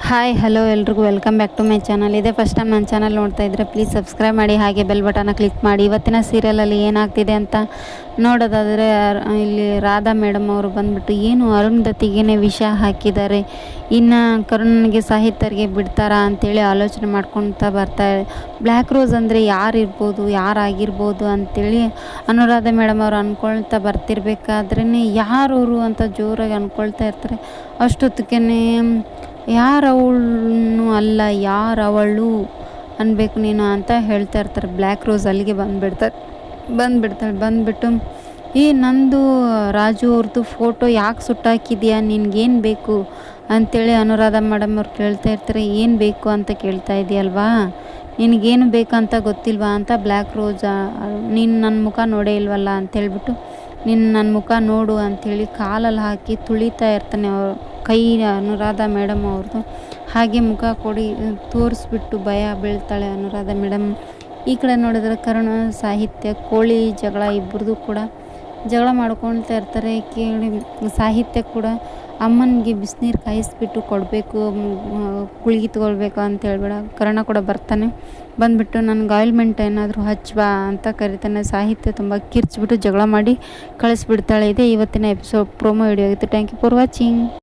Hi hello ಎಲ್ರಿಗೂ welcome back to my channel. ಇದೇ first time ನನ್ನ ಚಾನಲ್ ನೋಡ್ತಾ ಇದ್ದರೆ ಪ್ಲೀಸ್ ಸಬ್ಸ್ಕ್ರೈಬ್ ಮಾಡಿ, ಹಾಗೆ ಬೆಲ್ ಬಟನ್ನ ಕ್ಲಿಕ್ ಮಾಡಿ. ಇವತ್ತಿನ ಸೀರಿಯಲಲ್ಲಿ ಏನಾಗ್ತಿದೆ ಅಂತ ನೋಡೋದಾದರೆ, ಇಲ್ಲಿ ರಾಧಾ ಮೇಡಮ್ ಅವರು ಬಂದುಬಿಟ್ಟು ಏನು ಅರುಂಧತಿಗೇ ವಿಷ ಹಾಕಿದ್ದಾರೆ, ಇನ್ನು ಕರುಣನಿಗೆ ಸಾಹಿತ್ಯರಿಗೆ ಬಿಡ್ತಾರಾ ಅಂತೇಳಿ ಆಲೋಚನೆ ಮಾಡ್ಕೊತಾ ಬರ್ತಾರೆ. ಬ್ಲ್ಯಾಕ್ ರೋಸ್ ಅಂದರೆ ಯಾರಿರ್ಬೋದು, ಯಾರಾಗಿರ್ಬೋದು ಅಂತೇಳಿ ಅನುರಾಧ ಮೇಡಮ್ ಅವರು ಅಂದ್ಕೊಳ್ತಾ ಬರ್ತಿರ್ಬೇಕಾದ್ರೇ ಯಾರವರು ಅಂತ ಜೋರಾಗಿ ಅಂದ್ಕೊಳ್ತಾ ಇರ್ತಾರೆ. ಅಷ್ಟೊತ್ತಿಗೆ ಯಾರವಳು ಅಲ್ಲ, ಯಾರವಳು ಅನ್ಬೇಕು ನೀನು ಅಂತ ಹೇಳ್ತಾ ಇರ್ತಾರೆ. ಬ್ಲ್ಯಾಕ್ ರೋಸ್ ಅಲ್ಲಿಗೆ ಬಂದುಬಿಟ್ಟು ಈ ನಂದು ರಾಜು ಅವ್ರದ್ದು ಫೋಟೋ ಯಾಕೆ ಸುಟ್ಟಾಕಿದ್ಯಾ, ನಿನ್ಗೇನು ಬೇಕು ಅಂಥೇಳಿ ಅನುರಾಧ ಮೇಡಮ್ ಅವ್ರು ಕೇಳ್ತಾ ಇರ್ತಾರೆ. ಏನು ಬೇಕು ಅಂತ ಕೇಳ್ತಾ ಇದೆಯಲ್ವಾ, ನಿನಗೇನು ಬೇಕಂತ ಗೊತ್ತಿಲ್ವಾ ಅಂತ ಬ್ಲ್ಯಾಕ್ ರೋಸ್, ನೀನು ನನ್ನ ಮುಖ ನೋಡೇ ಇಲ್ವಲ್ಲ ಅಂತೇಳ್ಬಿಟ್ಟು ನೀನು ನನ್ನ ಮುಖ ನೋಡು ಅಂಥೇಳಿ ಕಾಲಲ್ಲಿ ಹಾಕಿ ತುಳಿತಾ ಇರ್ತಾನೆ ಅವರು ಕೈ, ಅನುರಾಧ ಮೇಡಮ್ ಅವ್ರದ್ದು. ಹಾಗೆ ಮುಖ ಕೊಡಿ ತೋರಿಸ್ಬಿಟ್ಟು ಭಯ ಬೀಳ್ತಾಳೆ ಅನುರಾಧ ಮೇಡಮ್. ಈ ಕಡೆ ನೋಡಿದ್ರೆ ಕರುಣ ಸಾಹಿತ್ಯ ಕೋಳಿ ಜಗಳ, ಇಬ್ಬರದು ಕೂಡ ಜಗಳ ಮಾಡ್ಕೊಳ್ತಾ ಇರ್ತಾರೆ. ಕೇಳಿ ಸಾಹಿತ್ಯ ಕೂಡ ಅಮ್ಮನಿಗೆ ಬಿಸಿನೀರು ಕಾಯಿಸ್ಬಿಟ್ಟು ಕೊಡಬೇಕು, ಗುಳಿಗೆ ತೊಗೊಳ್ಬೇಕು ಅಂತ ಹೇಳ್ಬೇಡ. ಕರ್ಣ ಕೂಡ ಬಂದುಬಿಟ್ಟು ನನಗೆ ಆಯಿಲ್ಮೆಂಟ್ ಏನಾದರೂ ಹಚ್ಚಬಾ ಅಂತ ಕರಿತಾನೆ. ಸಾಹಿತ್ಯ ತುಂಬ ಕಿರ್ಚ್ಬಿಟ್ಟು ಜಗಳ ಮಾಡಿ ಕಳಿಸ್ಬಿಡ್ತಾಳೆ. ಇದೆ ಇವತ್ತಿನ ಎಪಿಸೋಡ್ ಪ್ರೋಮೋ ವಿಡಿಯೋ ಆಗಿತ್ತು. Thank you for watching.